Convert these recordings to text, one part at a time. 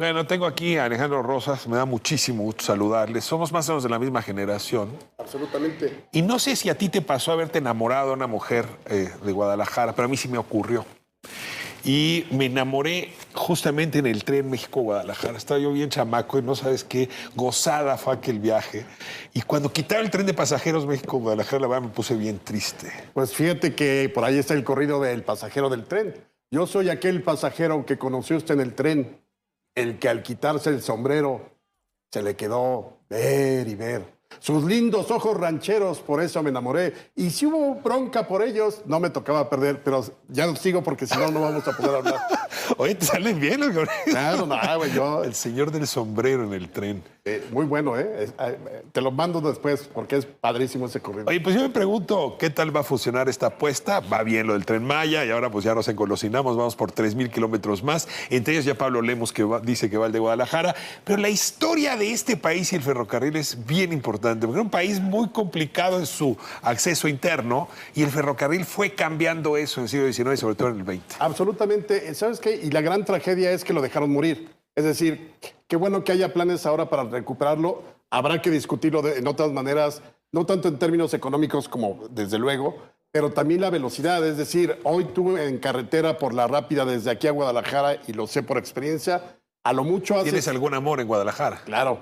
Bueno, tengo aquí a Alejandro Rosas, me da muchísimo gusto saludarle. Somos más o menos de la misma generación. Absolutamente. Y no sé si a ti te pasó haberte enamorado de una mujer de Guadalajara, pero a mí sí me ocurrió. Y me enamoré justamente en el tren México-Guadalajara. Estaba yo bien chamaco y no sabes qué gozada fue aquel viaje. Y cuando quitaron el tren de pasajeros México-Guadalajara, la verdad me puse bien triste. Pues fíjate que por ahí está el corrido del pasajero del tren. Yo soy aquel pasajero que conoció usted en el tren, el que al quitarse el sombrero se le quedó ver y ver. Sus lindos ojos rancheros, por eso me enamoré. Y si hubo bronca por ellos, no me tocaba perder, pero ya no sigo porque si no, no vamos a poder hablar. Oye, ¿te salen bien los goles? Claro, no, güey, yo... El señor del sombrero en el tren. Muy bueno, ¿eh? Te lo mando después porque es padrísimo ese corrido. Oye, pues yo me pregunto, ¿qué tal va a funcionar esta apuesta? Va bien lo del Tren Maya y ahora pues ya nos engolosinamos, vamos por 3,000 kilómetros más. Entre ellos ya Pablo Lemos dice que va el de Guadalajara. Pero la historia de este país y el ferrocarril es bien importante, porque era un país muy complicado en su acceso interno y el ferrocarril fue cambiando eso en el siglo XIX y sobre todo en el XX. Absolutamente. ¿Sabes qué? Y la gran tragedia es que lo dejaron morir. Es decir, qué bueno que haya planes ahora para recuperarlo. Habrá que discutirlo en otras maneras, no tanto en términos económicos como desde luego, pero también la velocidad. Es decir, hoy tú en carretera por la rápida desde aquí a Guadalajara, y lo sé por experiencia, a lo mucho haces... ¿Tienes algún amor en Guadalajara? Claro.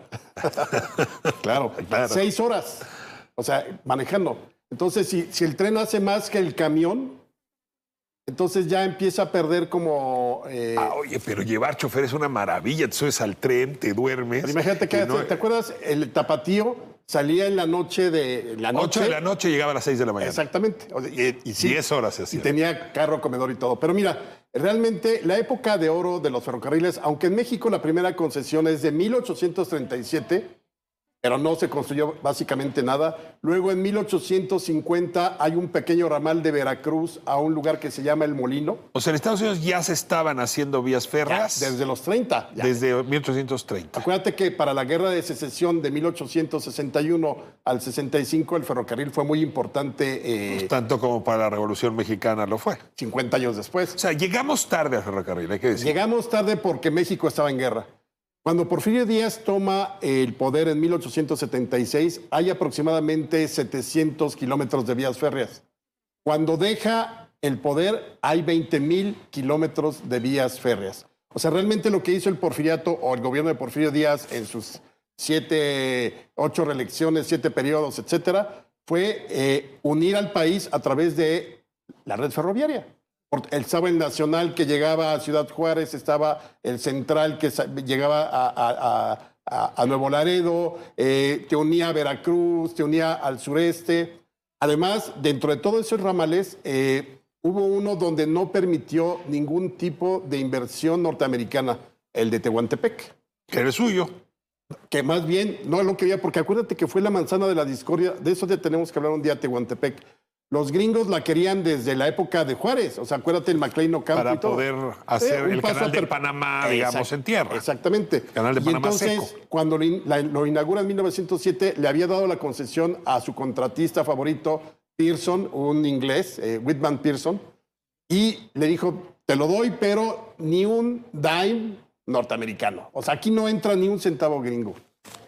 claro. 6 horas. O sea, manejando. Entonces, si el tren hace más que el camión, entonces ya empieza a perder como... Oye, pero llevar chofer es una maravilla. Te subes al tren, te duermes. Pero imagínate que, no... ¿te acuerdas? El tapatío salía en la noche de... 8 de la noche y llegaba a las 6 de la mañana. Exactamente. Y sí, 10 horas se hacía. Y tenía carro, comedor y todo. Pero mira, realmente la época de oro de los ferrocarriles, aunque en México la primera concesión es de 1837... pero no se construyó básicamente nada. Luego, en 1850, hay un pequeño ramal de Veracruz a un lugar que se llama El Molino. O sea, en Estados Unidos ya se estaban haciendo vías férreas. Desde los 30. Ya. Desde 1830. Acuérdate que para la Guerra de Secesión de 1861 al 65, el ferrocarril fue muy importante. Tanto como para la Revolución Mexicana lo fue. 50 años después. O sea, llegamos tarde al ferrocarril, hay que decir. Llegamos tarde porque México estaba en guerra. Cuando Porfirio Díaz toma el poder en 1876, hay aproximadamente 700 kilómetros de vías férreas. Cuando deja el poder, hay 20,000 kilómetros de vías férreas. O sea, realmente lo que hizo el porfiriato o el gobierno de Porfirio Díaz en sus 8 reelecciones, 7 periodos, etcétera, fue unir al país a través de la red ferroviaria. Estaba el Nacional que llegaba a Ciudad Juárez, estaba el Central que llegaba a Nuevo Laredo, te unía a Veracruz, te unía al sureste. Además, dentro de todos esos ramales, hubo uno donde no permitió ningún tipo de inversión norteamericana, el de Tehuantepec. Que era el suyo. Que más bien no lo quería, porque acuérdate que fue la manzana de la discordia. De eso ya tenemos que hablar un día, Tehuantepec. Los gringos la querían desde la época de Juárez. O sea, acuérdate el McLean Ocampo para y todo. poder hacer el canal de per... Panamá, digamos, en tierra. Exactamente. Canal de Panamá entonces, seco. Cuando lo inaugura en 1907, le había dado la concesión a su contratista favorito, Pearson, un inglés, Whitman Pearson, y le dijo, te lo doy, pero ni un dime norteamericano. O sea, aquí no entra ni un centavo gringo.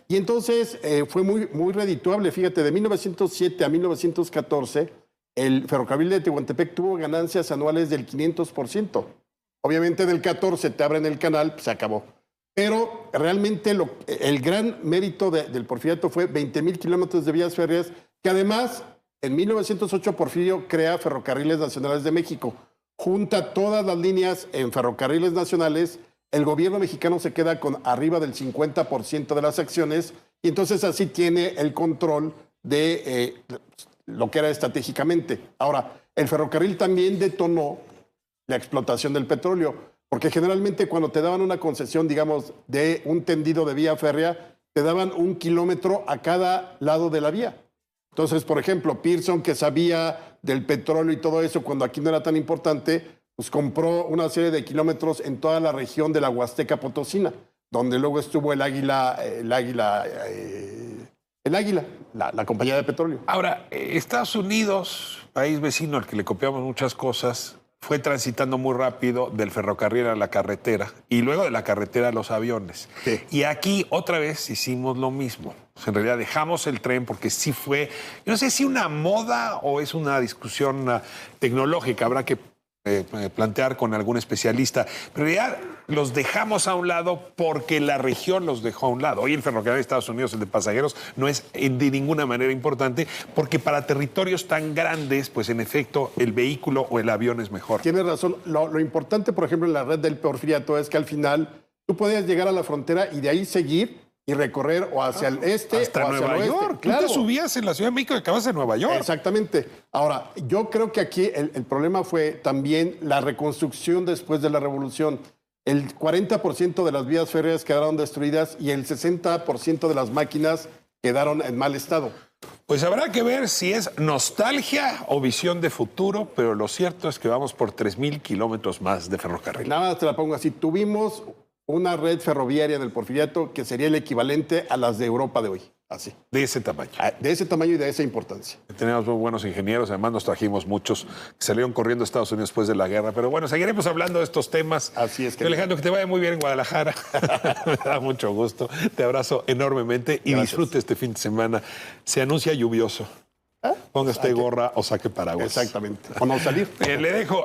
Y entonces fue muy redituable. Fíjate, de 1907 a 1914... el ferrocarril de Tehuantepec tuvo ganancias anuales del 500%. Obviamente del 14 te abren el canal, pues se acabó. Pero realmente el gran mérito del porfiriato fue 20,000 kilómetros de vías férreas, que además en 1908 Porfirio crea Ferrocarriles Nacionales de México. Junta todas las líneas en ferrocarriles nacionales, el gobierno mexicano se queda con arriba del 50% de las acciones y entonces así tiene el control de... lo que era estratégicamente. Ahora, el ferrocarril también detonó la explotación del petróleo, porque generalmente cuando te daban una concesión, digamos, de un tendido de vía férrea, te daban 1 kilómetro a cada lado de la vía. Entonces, por ejemplo, Pearson, que sabía del petróleo y todo eso, cuando aquí no era tan importante, pues compró una serie de kilómetros en toda la región de la Huasteca Potosina, donde luego estuvo el Águila, la compañía de petróleo. Ahora, Estados Unidos, país vecino al que le copiamos muchas cosas, fue transitando muy rápido del ferrocarril a la carretera y luego de la carretera a los aviones. Sí. Y aquí otra vez hicimos lo mismo. En realidad dejamos el tren porque sí fue, yo no sé si una moda o es una discusión tecnológica, habrá que plantear con algún especialista, pero ya los dejamos a un lado porque la región los dejó a un lado. Hoy el ferrocarril de Estados Unidos, el de pasajeros, no es de ninguna manera importante porque para territorios tan grandes, pues en efecto el vehículo o el avión es mejor. Tienes razón. Lo importante, por ejemplo, en la red del Porfiriato es que al final tú podías llegar a la frontera y de ahí seguir y recorrer o hacia el este hasta o hacia Nueva el oeste. York. Tú te subías en la Ciudad de México y acabas en Nueva York. Exactamente. Ahora, yo creo que aquí el problema fue también la reconstrucción después de la revolución. El 40% de las vías férreas quedaron destruidas y el 60% de las máquinas quedaron en mal estado. Pues habrá que ver si es nostalgia o visión de futuro, pero lo cierto es que vamos por 3,000 kilómetros más de ferrocarril. Nada más te la pongo así. Tuvimos una red ferroviaria en el Porfiriato que sería el equivalente a las de Europa de hoy. Así. De ese tamaño. De ese tamaño y de esa importancia. Tenemos muy buenos ingenieros, además nos trajimos muchos que salieron corriendo a Estados Unidos después de la guerra. Pero bueno, seguiremos hablando de estos temas. Así es que Alejandro, que te vaya muy bien en Guadalajara. Me da mucho gusto. Te abrazo enormemente y Gracias. disfrute este fin de semana. Se anuncia lluvioso. Ponga usted gorra o saque paraguas. Exactamente. O no salir. Le dejo.